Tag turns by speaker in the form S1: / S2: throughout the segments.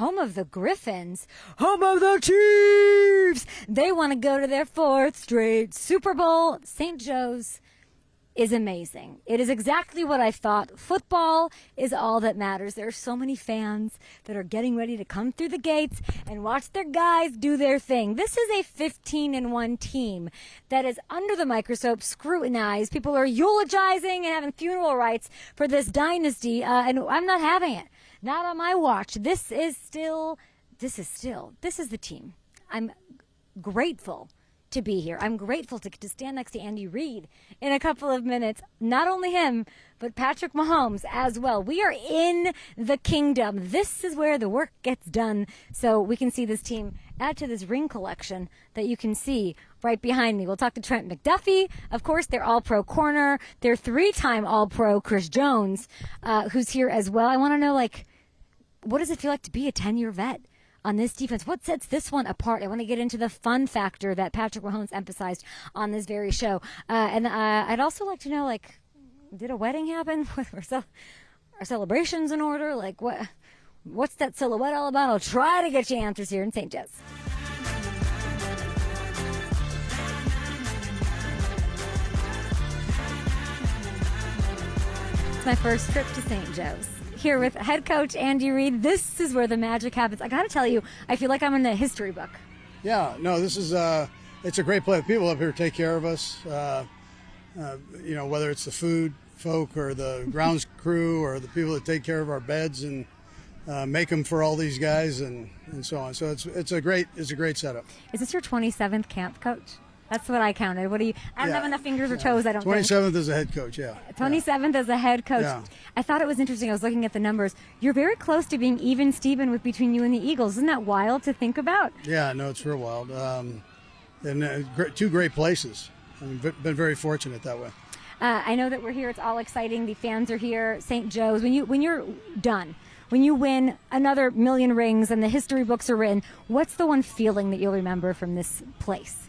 S1: home of the Griffins, home of the Chiefs. They want to go to their 4th straight Super Bowl. St. Joe's is amazing. It is exactly what I thought. Football is all that matters. There are so many fans that are getting ready to come through the gates and watch their guys do their thing. This is a 15-1 team that is under the microscope, scrutinized. People are eulogizing and having funeral rites for this dynasty, and I'm not having it. Not on my watch. This is the team. I'm grateful to be here. I'm grateful to stand next to Andy Reid in a couple of minutes. Not only him, but Patrick Mahomes as well. We are in the kingdom. This is where the work gets done. So we can see this team add to this ring collection that you can see right behind me. We'll talk to Trent McDuffie. Of course, they're all-pro corner. They're 3-time all-pro Chris Jones, who's here as well. I want to know, what does it feel like to be a 10-year vet on this defense? What sets this one apart? I want to get into the fun factor that Patrick Mahomes emphasized on this very show. And I'd also like to know, did a wedding happen? Are celebrations in order? What's that silhouette all about? I'll try to get you answers here in St. Joe's. It's my first trip to St. Joe's. Here with head coach Andy Reid. This is where the magic happens. I got to tell you, I feel like I'm in a history book.
S2: Yeah, no, this is it's a great place. People up here take care of us. Whether it's the food folk or the grounds crew or the people that take care of our beds and make them for all these guys and so on. So it's a great setup.
S1: Is this your 27th camp, coach? That's what I counted. What do you? I don't have enough fingers or toes. I don't.
S2: 27th as a head coach. Yeah.
S1: 27th as a head coach.
S2: Yeah.
S1: I thought it was interesting. I was looking at the numbers. You're very close to being even, Steven, with between you and the Eagles. Isn't that wild to think about?
S2: Yeah, no, it's real wild. And two great places. I've been very fortunate that way.
S1: I know that we're here. It's all exciting. The fans are here. St. Joe's. When you're done, when you win another million rings and the history books are written, what's the one feeling that you'll remember from this place?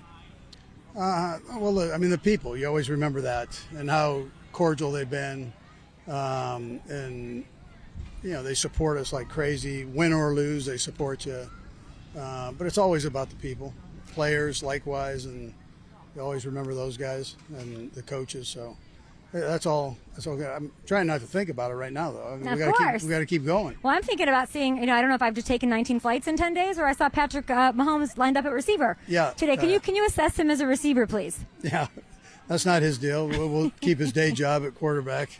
S2: The people, you always remember that and how cordial they've been. They support us like crazy. Win or lose, they support you. But it's always about the people. Players, likewise, and you always remember those guys and the coaches. So that's all good. I'm trying not to think about it right now, though.
S1: Of course.
S2: We got to keep going.
S1: Well, I'm thinking about seeing, I don't know if I've just taken 19 flights in 10 days or I saw Patrick Mahomes lined up at receiver today. Can you assess him as a receiver, please?
S2: Yeah, that's not his deal. We'll keep his day job at quarterback.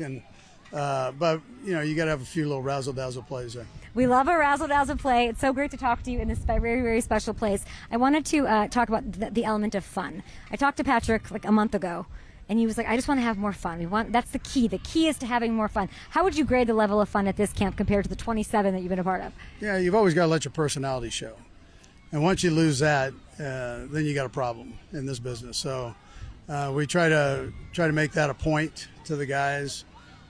S2: But you got to have a few little razzle-dazzle plays there.
S1: We love a razzle-dazzle play. It's so great to talk to you in this very, very special place. I wanted to talk about the element of fun. I talked to Patrick a month ago. And he was like, I just want to have more fun. That's the key. The key is to having more fun. How would you grade the level of fun at this camp compared to the 27 that you've been a part of?
S2: Yeah, you've always got to let your personality show. And once you lose that, then you got a problem in this business. So we try to make that a point to the guys.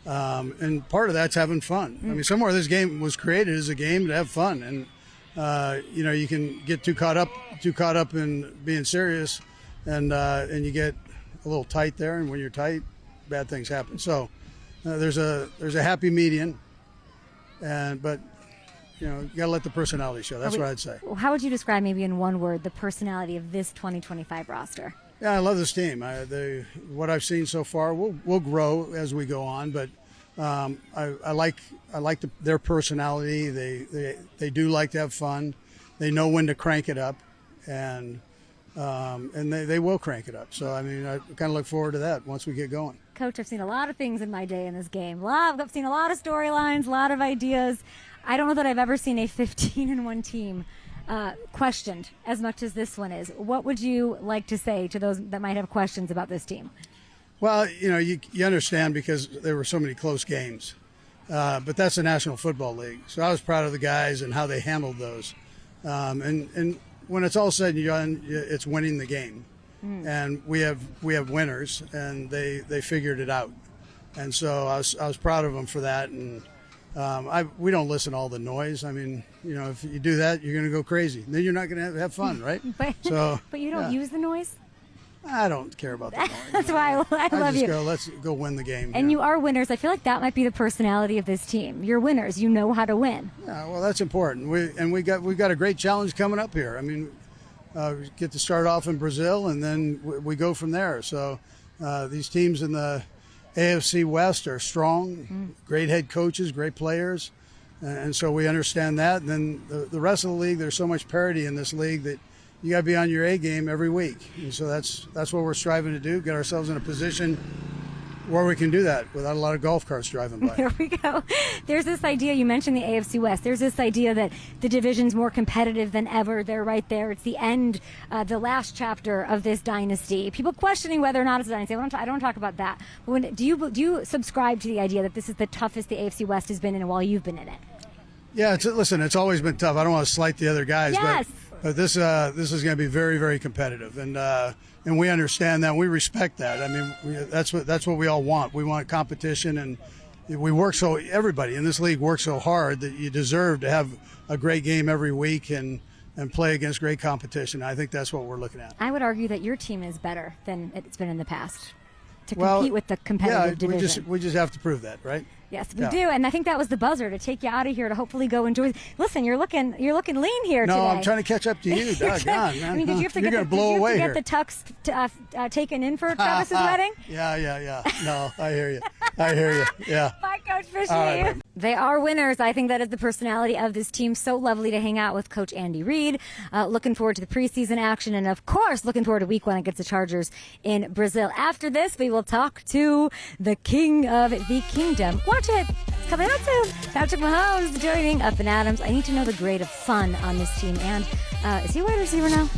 S2: And part of that's having fun. I mean, somewhere this game was created as a game to have fun. And, you can get too caught up in being serious and you get a little tight there, and when you're tight, bad things happen. So there's a happy median, but you got to let the personality show. That's what I'd say.
S1: How would you describe, maybe in one word, the personality of this 2025 roster?
S2: Yeah, I love this team. What I've seen so far, we'll grow as we go on, but I like their personality. They do like to have fun. They know when to crank it up, and they will crank it up. So, I kind of look forward to that once we get going.
S1: Coach, I've seen a lot of things in my day in this game. I've seen a lot of storylines, a lot of ideas. I don't know that I've ever seen a 15-1 team questioned as much as this one is. What would you like to say to those that might have questions about this team?
S2: Well, you understand because there were so many close games. But that's the National Football League. So I was proud of the guys and how they handled those. And when it's all said and done, it's winning the game, and we have winners, and they figured it out, and so I was proud of them for that. And we don't listen to all the noise. If you do that, you're going to go crazy. Then you're not going to have fun, right?
S1: But you don't use the noise.
S2: I don't care about that.
S1: That's why I love you.
S2: Let's go win the game.
S1: And you are winners. I feel like that might be the personality of this team. You're winners. You know how to win.
S2: Yeah, well, that's important. We've got a great challenge coming up here. I mean, we get to start off in Brazil, and then we go from there. So these teams in the AFC West are strong, great head coaches, great players, and so we understand that. And then the rest of the league, there's so much parity in this league that you got to be on your A game every week. And so that's what we're striving to do, get ourselves in a position where we can do that without a lot of golf carts driving by.
S1: There we go. There's this idea, you mentioned the AFC West. There's this idea that the division's more competitive than ever. They're right there. It's the end, the last chapter of this dynasty. People questioning whether or not it's a dynasty. I don't want to talk about that. But do you subscribe to the idea that this is the toughest the AFC West has been in while you've been in it?
S2: Yeah, listen, it's always been tough. I don't want to slight the other guys,
S1: yes.
S2: but this is going to be very, very competitive, and we understand that. And we respect that. I mean, that's what we all want. We want competition, and everybody in this league works so hard that you deserve to have a great game every week and play against great competition. I think that's what we're looking at.
S1: I would argue that your team is better than it's been in the past to compete with the competitive division.
S2: We just have to prove that, right?
S1: Yes, we do, and I think that was the buzzer to take you out of here to hopefully go enjoy. Listen, you're looking lean here today.
S2: No, I'm trying to catch up to you. Doggone, man.
S1: I mean, did you have to
S2: get
S1: the tux taken in for Travis's wedding?
S2: Yeah. No, I hear you. Yeah.
S1: Bye, Coach Fisher.
S2: Right.
S1: They are winners. I think that is the personality of this team. So lovely to hang out with Coach Andy Reid. Looking forward to the preseason action, and of course, looking forward to week 1 against the Chargers in Brazil. After this, we will talk to the king of the kingdom. Watch it. It's coming out soon. Patrick Mahomes joining Up and Adams. I need to know the grade of fun on this team. And is he a wide receiver now?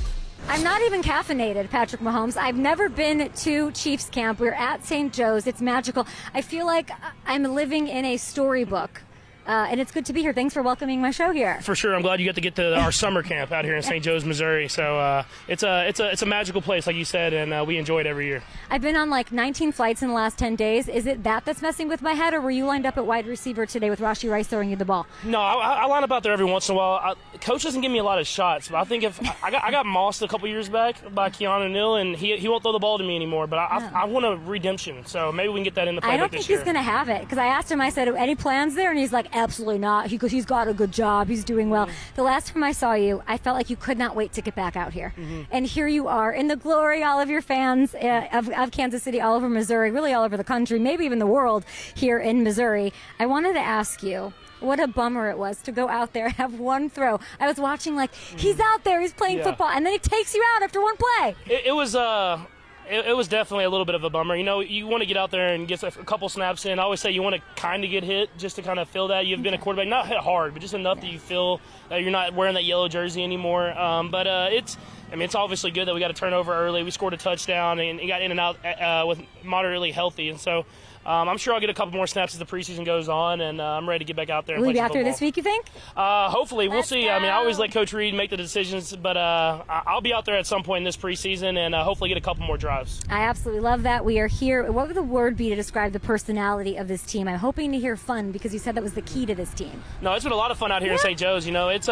S1: I'm not even caffeinated, Patrick Mahomes. I've never been to Chiefs camp. We're at St. Joe's. It's magical. I feel like I'm living in a storybook. And it's good to be here. Thanks for welcoming my show here.
S3: For sure. I'm glad you got to get to our summer camp out here in St. Joe's, Missouri. So it's a magical place, like you said, and we enjoy it every year.
S1: I've been on like 19 flights in the last 10 days. Is it that's messing with my head, or were you lined up at wide receiver today with Rashee Rice throwing you the ball?
S3: No, I line up out there every once in a while. Coach doesn't give me a lot of shots, but I think if I got mossed a couple years back by Keanu Neal, and he won't throw the ball to me anymore. But I want a redemption, so maybe we can get that in the playbook this year.
S1: I don't think he's going to have it, because I asked him, I said, any plans there? And he's like, absolutely not. Because he's got a good job, he's doing well. The last time I saw you, I felt like you could not wait to get back out here. And here you are in the glory, all of your fans of Kansas City, all over Missouri, really all over the country, maybe even the world here in Missouri. I wanted to ask you, what a bummer it was to go out there and have one throw. I was watching he's out there, he's playing football, and then he takes you out after one play.
S3: It was definitely a little bit of a bummer. You know, you want to get out there and get a couple snaps in. I always say you want to kind of get hit just to kind of feel that you've been a quarterback. Not hit hard, but just enough that you feel that you're not wearing that yellow jersey anymore. But it's obviously good that we got a turnover early. We scored a touchdown and got in and out with moderately healthy. And so I'm sure I'll get a couple more snaps as the preseason goes on, and I'm ready to get back out there and
S1: play
S3: some
S1: football. Will you be out there this week, you think?
S3: Hopefully. We'll see.
S1: Go.
S3: I mean, I always let Coach Reid make the decisions, but I'll be out there at some point in this preseason and hopefully get a couple more drives.
S1: I absolutely love that. We are here. What would the word be to describe the personality of this team? I'm hoping to hear fun, because you said that was the key to this team.
S3: No, it's been a lot of fun out here in St. Joe's. You know, it's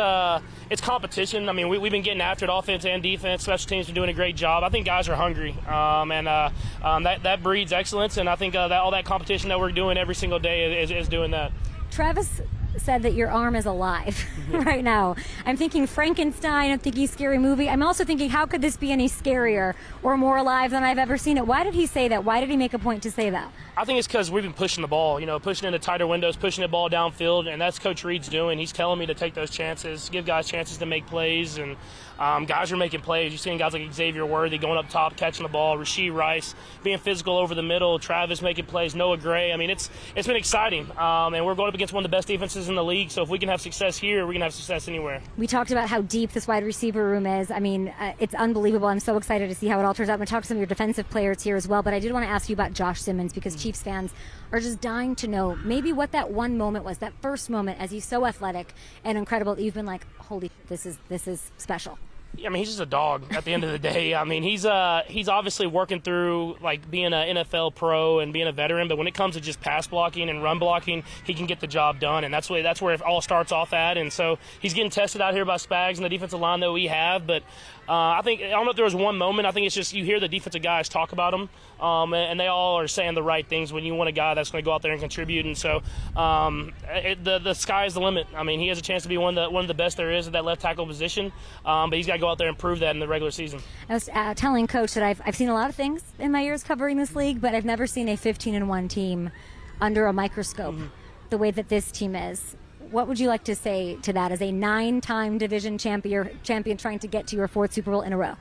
S3: competition. I mean, we've been getting after it, offense and defense. Special teams are doing a great job. I think guys are hungry, and that breeds excellence. And I think all that competition that we're doing every single day is doing that.
S1: Travis said that your arm is alive right now. I'm thinking Frankenstein. I'm thinking Scary Movie. I'm also thinking, how could this be any scarier or more alive than I've ever seen it? Why did he say that? Why did he make a point to say that?
S3: I think it's because we've been pushing the ball, pushing into tighter windows, pushing the ball downfield, and that's Coach Reid's doing. He's telling me to take those chances, give guys chances to make plays, and guys are making plays. You're seeing guys like Xavier Worthy going up top, catching the ball, Rashee Rice being physical over the middle, Travis making plays, Noah Gray. I mean, it's been exciting, and we're going up against one of the best defenses in the league, so if we can have success here, we can have success anywhere.
S1: We talked about how deep this wide receiver room is. I mean, it's unbelievable. I'm so excited to see how it all turns out. I'm going to talk to some of your defensive players here as well, but I did want to ask you about Josh Simmons, because Chiefs fans are just dying to know maybe what that one moment was, that first moment, as he's so athletic and incredible that you've been like, holy, this is special.
S3: I mean, he's just a dog at the end of the day. I mean, he's obviously working through like being an NFL pro and being a veteran, but when it comes to just pass blocking and run blocking, he can get the job done, and that's where it all starts off at. And so he's getting tested out here by Spags and the defensive line that we have, but I don't know if there was one moment. I think it's just you hear the defensive guys talk about him, and they all are saying the right things when you want a guy that's going to go out there and contribute. And so the sky is the limit. I mean, he has a chance to be one of the best there is at that left tackle position, but he's got to go out there and prove that in the regular season.
S1: I was telling Coach that I've seen a lot of things in my years covering this league, but I've never seen a 15-1 team under a microscope the way that this team is. What would you like to say to that as a 9-time division champion trying to get to your 4th Super Bowl in a row?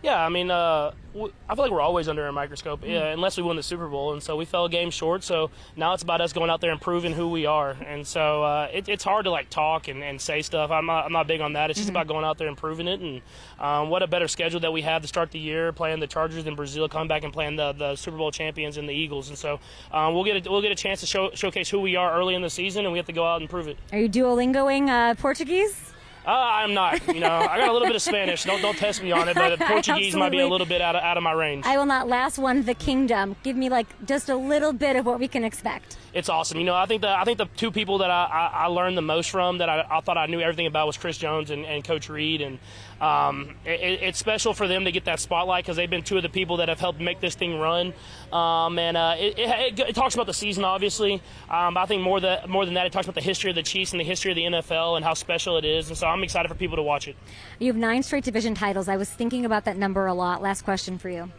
S3: Yeah, I mean, I feel like we're always under a microscope, unless we win the Super Bowl, and so we fell a game short. So now it's about us going out there and proving who we are. And so it's hard to like talk and say stuff. I'm not big on that. It's just about going out there and proving it. And what a better schedule that we have to start the year, playing the Chargers in Brazil, coming back and playing the Super Bowl champions and the Eagles. And so we'll get a chance to showcase who we are early in the season, and we have to go out and prove it.
S1: Are you Duolingoing Portuguese?
S3: I'm not. I got a little bit of Spanish. Don't test me on it, but Portuguese might be a little bit out of my range.
S1: I will not. Last one, the Kingdom. Give me just a little bit of what we can expect.
S3: It's awesome. I think the two people that I learned the most from that I thought I knew everything about was Chris Jones and Coach Reid, and it's special for them to get that spotlight because they've been two of the people that have helped make this thing run. It talks about the season, obviously. But I think more than that, it talks about the history of the Chiefs and the history of the NFL and how special it is. And so I'm excited for people to watch it.
S1: You have 9 straight division titles. I was thinking about that number a lot. Last question for you.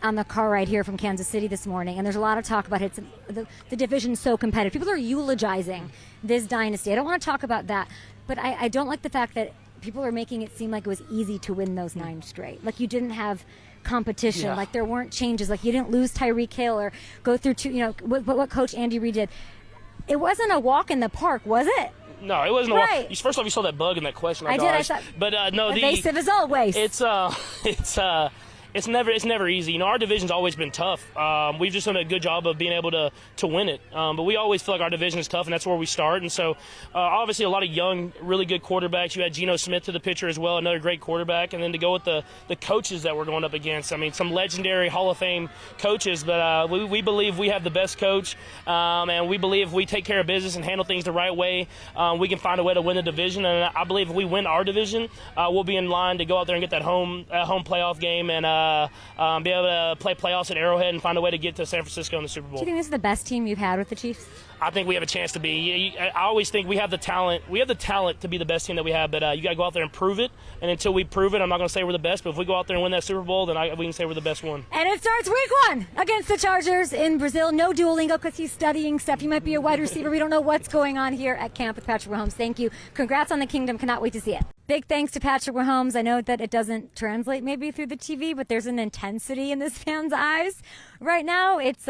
S1: On the car ride here from Kansas City this morning, and there's a lot of talk about it. The division's so competitive. People are eulogizing this dynasty. I don't want to talk about that, but I don't like the fact that people are making it seem like it was easy to win those 9 straight. Like you didn't have competition, like there weren't changes, like you didn't lose Tyreek Hill or go through what Coach Andy Reid did. It wasn't a walk in the park, was it?
S3: No, it wasn't.
S1: Right.
S3: First off, you saw that bug in that question.
S1: I did. I thought,
S3: but no,
S1: evasive as always.
S3: It's never easy. Our division's always been tough. We've just done a good job of being able to win it. But we always feel like our division is tough, and that's where we start. And so, obviously, a lot of young, really good quarterbacks. You had Geno Smith to the pitcher as well, another great quarterback. And then to go with the coaches that we're going up against. I mean, some legendary Hall of Fame coaches. But we believe we have the best coach, and we believe if we take care of business and handle things the right way, we can find a way to win the division. And I believe if we win our division, we'll be in line to go out there and get that home playoff game and be able to play playoffs at Arrowhead and find a way to get to San Francisco in the Super Bowl.
S1: Do you think this is the best team you've had with the Chiefs?
S3: I think we have a chance to be. I always think we have the talent. We have the talent to be the best team that we have, but you got to go out there and prove it. And until we prove it, I'm not going to say we're the best. But if we go out there and win that Super Bowl, then we can say we're the best one.
S1: And it starts week 1 against the Chargers in Brazil. No Duolingo because he's studying stuff. He might be a wide receiver. We don't know what's going on here at camp with Patrick Mahomes. Thank you. Congrats on the Kingdom. Cannot wait to see it. Big thanks to Patrick Mahomes. I know that it doesn't translate maybe through the TV, but there's an intensity in this fan's eyes. Right now, it's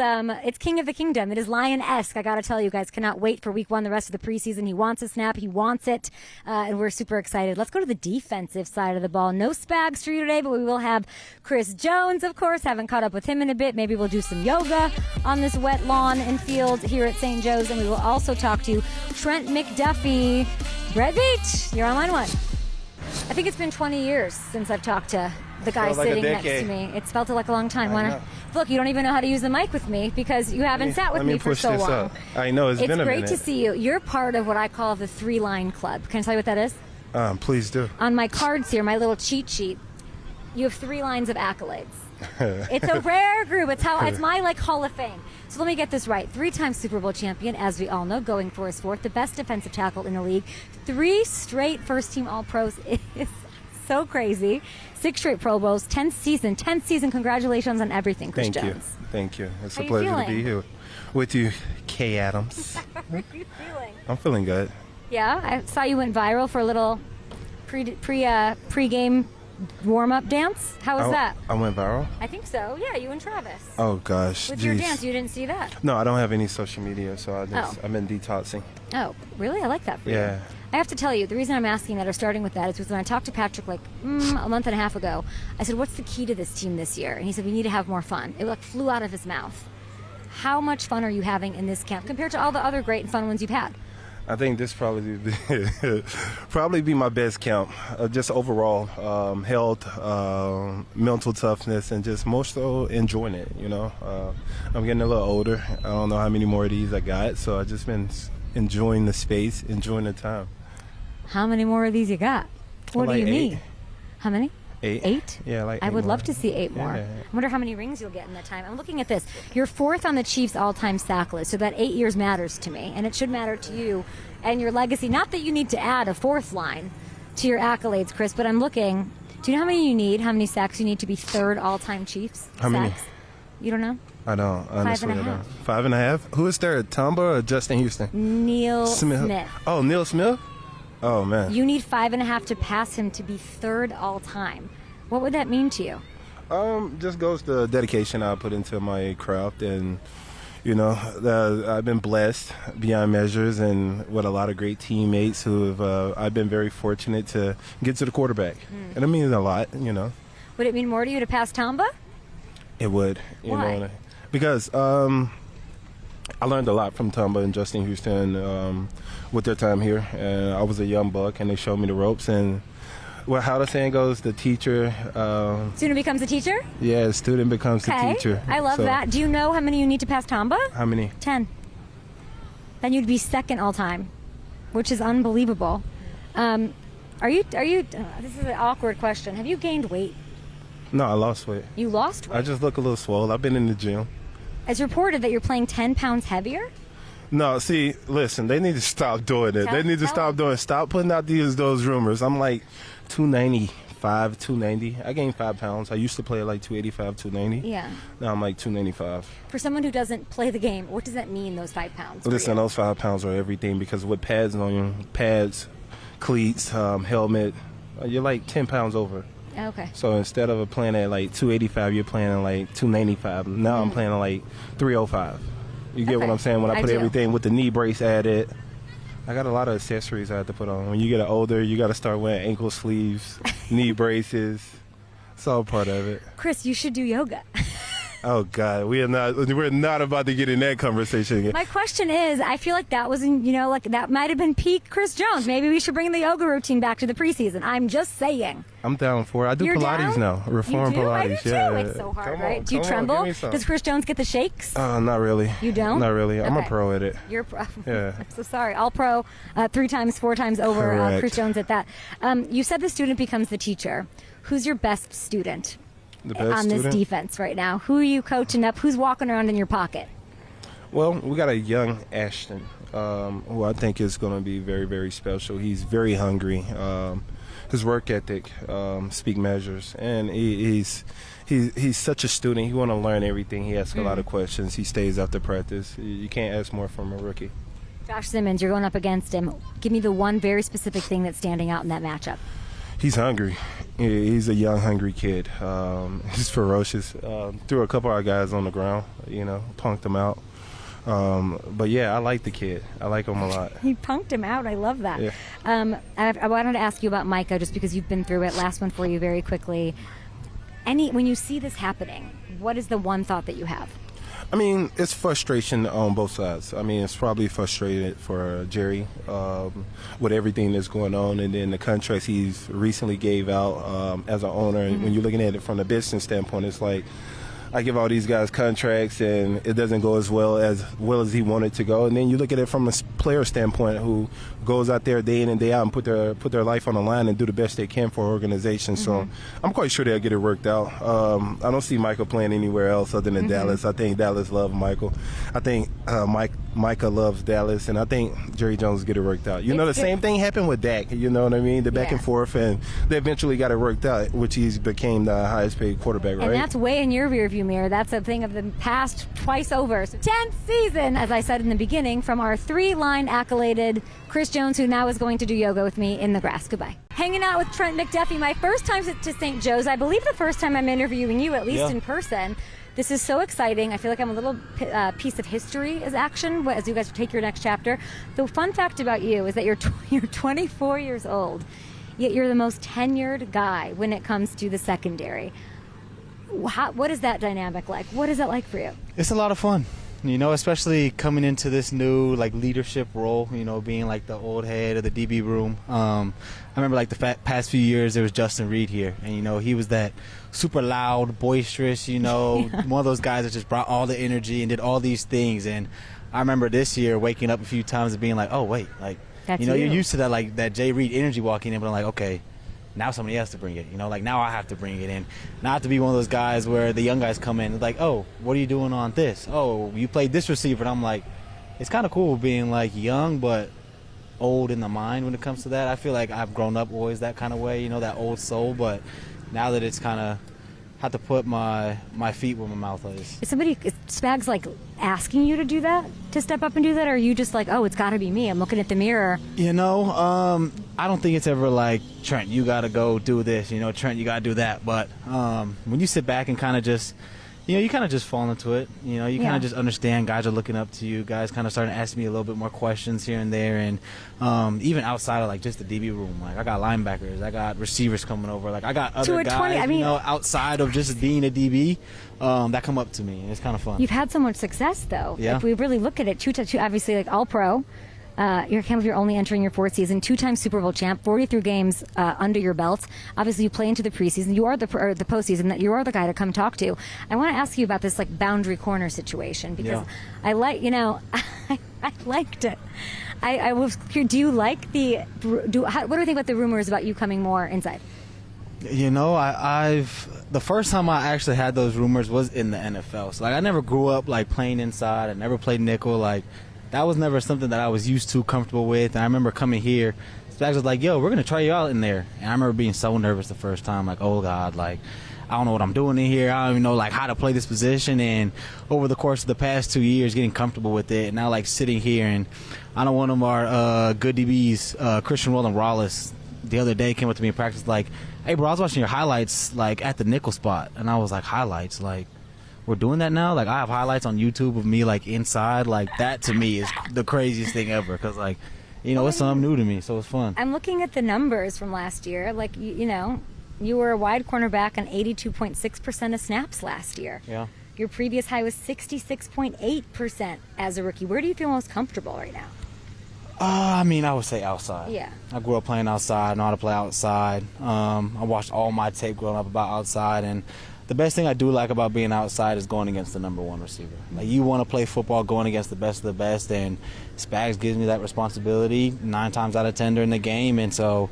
S1: King of the Kingdom. It is Lion-esque. I got to tell you guys, cannot wait for week 1, the rest of the preseason. He wants a snap. He wants it, and we're super excited. Let's go to the defensive side of the ball. No Spags for you today, but we will have Chris Jones, of course. Haven't caught up with him in a bit. Maybe we'll do some yoga on this wet lawn and field here at St. Joe's, and we will also talk to Trent McDuffie. Brett Beach, you're on line 1. I think it's been 20 years since I've talked to the guy sitting next to me. It's felt like a long time. Look, you don't even know how to use the mic with me because you haven't sat with me for so long.
S4: Up. I know, it's been a minute.
S1: It's great to see you. You're part of what I call the 3-line club. Can I tell you what that is?
S4: Please do.
S1: On my cards here, my little cheat sheet, you have 3 lines of accolades. It's a rare group. It's my Hall of Fame. So let me get this right. 3-time Super Bowl champion, as we all know, going for his 4th, the best defensive tackle in the league. 3 straight first-team All-Pros is so crazy. 6 straight Pro Bowls, 10th season. Congratulations on everything, Chris Jones.
S4: Thank you. It's a pleasure to be here with you, Kay Adams.
S1: How are you feeling?
S4: I'm feeling good.
S1: Yeah, I saw you went viral for a little pre-game warm-up dance. How was that?
S4: I went viral?
S1: I think so. Yeah, you and Travis.
S4: Oh, gosh.
S1: With your dance, you didn't see that?
S4: No, I don't have any social media, so I've been detoxing.
S1: Oh, really? I like that for you.
S4: Yeah.
S1: I have to tell you, the reason I'm asking that or starting with that is because when I talked to Patrick a month and a half ago, I said, what's the key to this team this year? And he said, we need to have more fun. It flew out of his mouth. How much fun are you having in this camp compared to all the other great and fun ones you've had?
S4: I think this probably be my best camp. Just overall health, mental toughness, and just more so enjoying it. I'm getting a little older. I don't know how many more of these I got, so I've just been enjoying the space, enjoying the time.
S1: How many more of these you got? What do you mean? How many?
S4: 8.
S1: 8?
S4: Yeah, like 8
S1: I would
S4: more.
S1: love to see 8 more.
S4: Yeah.
S1: I wonder how many rings you'll get in that time. I'm looking at this. You're 4th on the Chiefs' all-time sack list, so that 8 years matters to me, and it should matter to you and your legacy. Not that you need to add a 4th line to your accolades, Chris, but I'm looking. Do you know how many you need, how many sacks you need to be 3rd all-time Chiefs?
S4: How many?
S1: Sacks? You don't know?
S4: I don't. Honestly,
S1: 5.5.
S4: I don't. 5.5? Who is there? Tomba or Justin Houston?
S1: Neil Smith.
S4: Oh, Neil Smith? Oh, man.
S1: You need 5.5 to pass him to be 3rd all-time. What would that mean to you?
S4: Just goes the dedication I put into my craft, and I've been blessed beyond measures, and with a lot of great teammates who have. I've been very fortunate to get to the quarterback, and it means a lot.
S1: Would it mean more to you to pass Tamba?
S4: It would.
S1: Why?
S4: Because I learned a lot from Tamba and Justin Houston with their time here, and I was a young buck, and they showed me the ropes. And well, how the saying goes, the teacher.
S1: Student becomes a teacher?
S4: Yeah, the student becomes the teacher.
S1: I love that. Do you know how many you need to pass Tamba?
S4: How many?
S1: 10. Then you'd be 2nd all time, which is unbelievable. Are you? This is an awkward question. Have you gained weight?
S4: No, I lost weight.
S1: You lost weight?
S4: I just look a little swole. I've been in the gym.
S1: It's reported that you're playing 10 pounds heavier?
S4: No, see, listen, they need to stop doing it. Stop putting out those rumors. I'm like 295, 290. I gained 5 pounds. I used to play at like 285, 290.
S1: Yeah.
S4: Now I'm like 295.
S1: For someone who doesn't play the game, what does that mean, those 5 pounds?
S4: Listen, those 5 pounds are everything, because with pads on you, cleats, helmet, you're like 10 pounds over.
S1: Okay.
S4: So instead of playing at like 285, you're playing at like 295. Now I'm playing at like 305. You get what I'm saying? When I put everything with the knee brace added, I got a lot of accessories I have to put on. When you get older, you got to start wearing ankle sleeves, knee braces. It's all part of it.
S1: Chris, you should do yoga.
S4: Oh God, we're not about to get in that conversation again.
S1: My question is, I feel like that wasn't, that might have been peak Chris Jones. Maybe we should bring the yoga routine back to the preseason. I'm just saying.
S4: I'm down for it. I do
S1: You're
S4: Pilates
S1: down?
S4: now. Reform
S1: you do?
S4: Pilates.
S1: I do too.
S4: Yeah.
S1: It's so hard, right? Do you
S4: Come on,
S1: tremble?
S4: give me some.
S1: Does Chris Jones get the shakes?
S4: Not really.
S1: You don't?
S4: Not really. I'm a
S1: Okay.
S4: pro at it.
S1: You're pro.
S4: Yeah.
S1: I'm so sorry. All pro, 3 times, 4 times over.
S4: Correct.
S1: Chris Jones at that. You said the student becomes the teacher. Who's your best student?
S4: The best
S1: on
S4: student?
S1: this defense right now? Who are you coaching up? Who's walking around in your pocket?
S4: Well, we got a young Ashton, who I think is going to be very, very special. He's very hungry. His work ethic speak measures, and he's such a student. He want to learn everything. He asks a lot of questions. He stays after practice. You can't ask more from a rookie.
S1: Josh Simmons, you're going up against him. Give me the one very specific thing that's standing out in that matchup.
S4: He's hungry. He's a young, hungry kid. He's ferocious. Threw a couple of our guys on the ground, punked them out. But yeah, I like the kid. I like him a lot.
S1: He punked him out. I love that.
S4: Yeah.
S1: I wanted to ask you about Micah, just because you've been through it. Last one for you very quickly. When you see this happening, what is the one thought that you have?
S4: I mean, it's frustration on both sides. I mean, it's probably frustrated for Jerry with everything that's going on, and then the contracts he's recently gave out as an owner. And when you're looking at it from a business standpoint, it's like, I give all these guys contracts and it doesn't go as well as he wanted to go. And then you look at it from a player standpoint who goes out there day in and day out and put their life on the line and do the best they can for our organization. So I'm quite sure they'll get it worked out. I don't see Michael playing anywhere else other than Dallas. I think Dallas loves Michael. I think Micah loves Dallas, and I think Jerry Jones will get it worked out. The same thing happened with Dak. You know what I mean? The back and forth, and they eventually got it worked out, which he's became the highest paid quarterback, right?
S1: And that's way in your rearview mirror. That's a thing of the past twice over. So 10th season, as I said in the beginning, from our 3-line accoladed Chris Jones, who now is going to do yoga with me in the grass. Goodbye. Hanging out with Trent McDuffie, my first time to St. Joe's. I believe the first time I'm interviewing you, at least in person. This is so exciting. I feel like I'm a little piece of history as action as you guys take your next chapter. The fun fact about you is that you're 24 years old, yet you're the most tenured guy when it comes to the secondary. What is that dynamic like? What is that like for you?
S5: It's a lot of fun. you know, especially coming into this new like leadership role, you know, being like the old head of the DB room. I remember like the past few years there was Justin Reid here, and you know, he was that super loud, boisterous, you know, one of those guys that just brought all the energy and did all these things. And I remember this year waking up a few times and being like, oh wait, like,
S1: That's
S5: you know,
S1: you.
S5: you're used to that, like that Jay Reid energy walking in, but I'm like, okay, now somebody has to bring it, you know, like now I have to bring it in. Not to be one of those guys where the young guys come in like, oh, what are you doing on this? Oh, you played this receiver. And I'm like, it's kind of cool being like young but old in the mind when it comes to that. I feel like I've grown up always that kind of way, you know, that old soul. But now that it's kind of have to put my feet where my mouth is.
S1: Is Spags like asking you to do that, to step up and do that, or are you just like, oh, it's got to be me, I'm looking at the mirror?
S5: You know, I don't think it's ever like, Trent, you got to go do this, you know, Trent, you got to do that. But when you sit back and kind of just, you know, you kind of just fall into it. You know, you kind of just understand guys are looking up to you. Guys kind of starting to ask me a little bit more questions here and there. And even outside of, like, just the DB room, like, I got linebackers. I got receivers coming over. Like, I got other guys, you know, outside of just being a DB that come up to me. And it's kind of fun.
S1: You've had so much success, though.
S5: Yeah.
S1: If we really look at it, two obviously, like, all-pro. You're only entering your fourth season, two-time Super Bowl champ, 43 games under your belt. Obviously, you play into the preseason. You are the postseason. That you are the guy to come talk to. I want to ask you about this like boundary corner situation because I like, you know, I liked it. I was. Do you like what do you think about the rumors about you coming more inside?
S5: You know, the first time I actually had those rumors was in the NFL. So like, I never grew up like playing inside. I never played nickel. Like, that was never something that I was used to, comfortable with. And I remember coming here, Spags was like, yo, we're going to try you out in there. And I remember being so nervous the first time, like, oh, God, like, I don't know what I'm doing in here. I don't even know, like, how to play this position. And over the course of the past 2 years, getting comfortable with it. And now, like, sitting here, and I know one of our good DBs, Christian Roland-Wallace, the other day came up to me in practice like, hey, bro, I was watching your highlights, like, at the nickel spot. And I was like, highlights? Like, we're doing that now? Like, I have highlights on YouTube of me, like, inside. Like, that to me is the craziest thing ever because, like, you know, it's something new to me, so it's fun.
S1: I'm looking at the numbers from last year. Like, you know, you were a wide cornerback on 82.6% of snaps last year.
S5: Yeah.
S1: Your previous high was 66.8% as a rookie. Where do you feel most comfortable right now?
S5: I mean, I would say outside.
S1: Yeah.
S5: I grew up playing outside, know how to play outside. I watched all my tape growing up about outside, and the best thing I do like about being outside is going against the number one receiver. Like, you want to play football going against the best of the best, and Spags gives me that responsibility 9 times out of 10 during the game. And so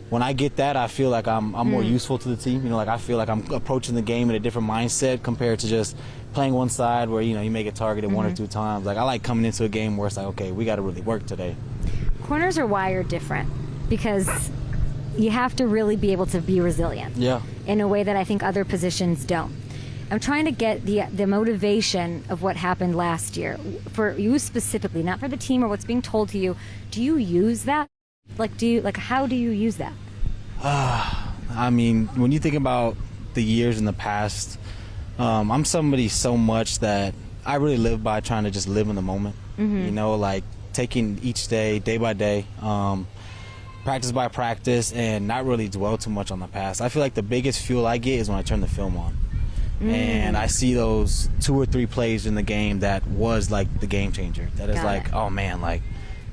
S5: when I get that, I feel like I'm more useful to the team. You know, like, I feel like I'm approaching the game in a different mindset compared to just playing one side where, you know, you may get targeted 1 or 2 times. Like, I like coming into a game where it's like, okay, we got to really work today.
S1: Corners are wired different because you have to really be able to be resilient in a way that I think other positions don't. I'm trying to get the motivation of what happened last year for you specifically, not for the team or what's being told to you. Do you use that? How do you use that?
S5: I mean, when you think about the years in the past, I'm somebody so much that I really live by trying to just live in the moment. You know, like taking each day by day, practice by practice, and not really dwell too much on the past. I feel like the biggest fuel I get is when I turn the film on. And I see those 2 or 3 plays in the game that was like the game changer. That is like, oh man, like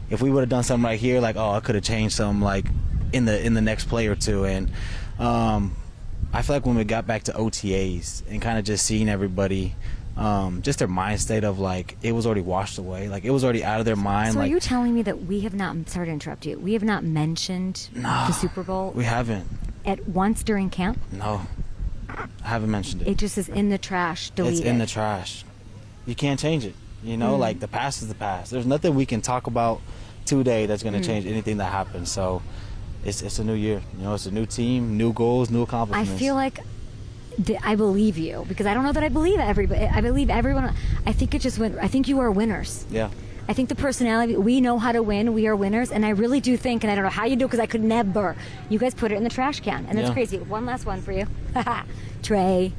S5: if we would have done something right here, like, oh, I could have changed something like in the next play or two. And I feel like when we got back to OTAs and kind of just seeing everybody, just their mind state of like it was already washed away, like it was already out of their mind.
S1: So
S5: like,
S1: are you telling me that we have not, sorry to interrupt you, we have not mentioned the Super Bowl?
S5: We haven't.
S1: At once during camp?
S5: No, I haven't mentioned it.
S1: It just is in the trash, deleted.
S5: It's in the trash. You can't change it. You know, like the past is the past. There's nothing we can talk about today that's going to change anything that happened. So it's a new year. You know, it's a new team, new goals, new accomplishments.
S1: I feel like I believe you because I don't know that I believe everybody. I believe everyone. I think it just went. I think you are winners.
S5: Yeah.
S1: I think the personality, we know how to win. We are winners. And I really do think, and I don't know how you do it because I could never. You guys put it in the trash can. And that's crazy. One last one for you. Trey,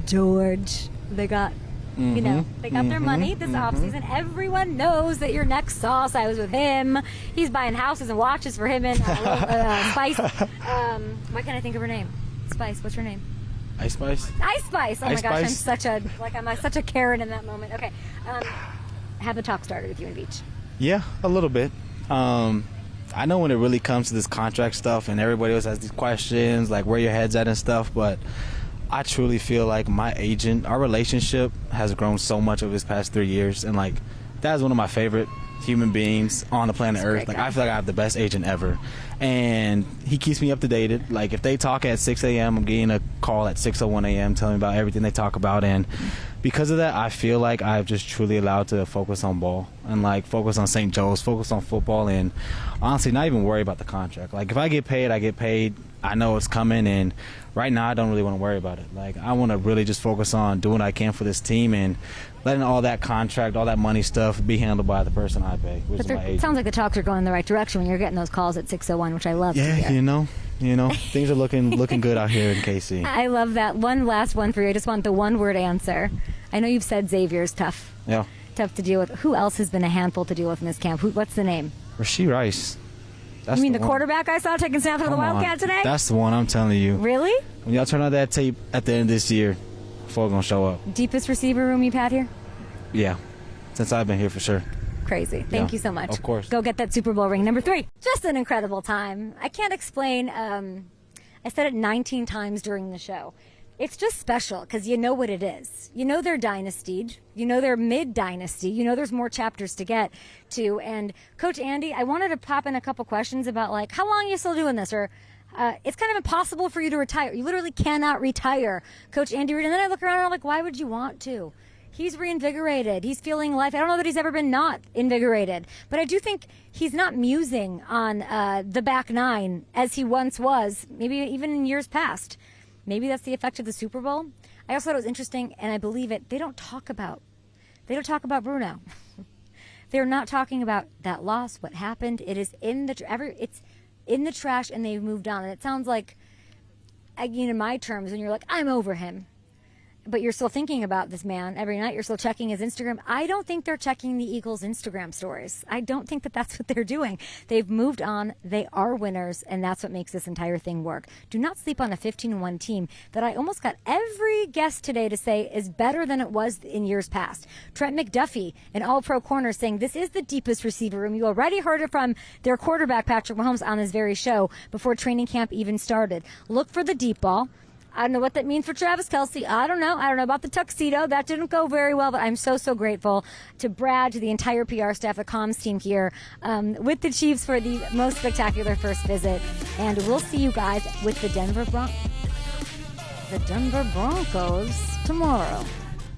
S1: George, they got, you know, they got their money this offseason. Everyone knows that your next sauce. I was with him. He's buying houses and watches for him and Spice. Why can't I think of her name? Spice, what's her name?
S5: Ice Spice?
S1: Ice Spice. Oh
S5: Ice
S1: my gosh,
S5: Spice?
S1: I'm such a Karen in that moment. Okay. Have the talk started with you and Beach.
S5: Yeah, a little bit. I know when it really comes to this contract stuff and everybody else has these questions, like where your head's at and stuff, but I truly feel like my agent, our relationship has grown so much over this past 3 years, and like that is one of my favorite human beings on the planet Earth. Like, I feel like I have the best agent ever, and he keeps me up to date. Like, if they talk at 6 a.m., I'm getting a call at 6:01 a.m. telling me about everything they talk about, and because of that, I feel like I've just truly allowed to focus on ball and like focus on St. Joe's, focus on football, and honestly not even worry about the contract. Like, if I get paid, I get paid. I know it's coming, and right now I don't really want to worry about it. Like, I want to really just focus on doing what I can for this team and letting all that contract, all that money stuff be handled by the person I pay, which is my agent.
S1: It sounds like the talks are going in the right direction when you're getting those calls at 6:01, which I love to hear.
S5: You know, things are looking good out here in KC.
S1: I love that. One last one for you. I just want the one-word answer. I know you've said Xavier's tough.
S5: Yeah.
S1: Tough to deal with. Who else has been a handful to deal with in this camp? What's the name?
S5: Rasheed Rice.
S1: You mean the quarterback I saw taking snaps for the Wildcat today?
S5: That's the one, I'm telling you.
S1: Really?
S5: When y'all turn on that tape at the end of this year, folks gonna show up.
S1: Deepest receiver room you've had here?
S5: Yeah. Since I've been here, for sure.
S1: Crazy. Thank you so much.
S5: Of course.
S1: Go get that Super Bowl ring. Number 3. Just an incredible time. I can't explain. I said it 19 times during the show. It's just special because you know what it is. You know they're dynasty. You know they're mid-dynasty. You know there's more chapters to get to. And Coach Andy, I wanted to pop in a couple questions about, like, how long are you still doing this? Or it's kind of impossible for you to retire. You literally cannot retire, Coach Andy Reid. And then I look around and I'm like, why would you want to? He's reinvigorated. He's feeling life. I don't know that he's ever been not invigorated. But I do think he's not musing on the back nine as he once was, maybe even in years past. Maybe that's the effect of the Super Bowl. I also thought it was interesting, and I believe it. They don't talk about Bruno. They're not talking about that loss, what happened. It is it's in the trash, and they've moved on. And it sounds like, again, in my terms, when you're like, I'm over him, but you're still thinking about this man every night. You're still checking his Instagram. I don't think they're checking the Eagles' Instagram stories. I don't think that that's what they're doing. They've moved on. They are winners, and that's what makes this entire thing work. Do not sleep on a 15-1 team that I almost got every guest today to say is better than it was in years past. Trent McDuffie, an all-pro corner, saying this is the deepest receiver room. You already heard it from their quarterback, Patrick Mahomes, on this very show before training camp even started. Look for the deep ball. I don't know what that means for Travis Kelce. I don't know about the tuxedo. That didn't go very well, but I'm so grateful to Brad, to the entire PR staff, the comms team here with the Chiefs for the most spectacular first visit. And we'll see you guys with the Denver Broncos tomorrow.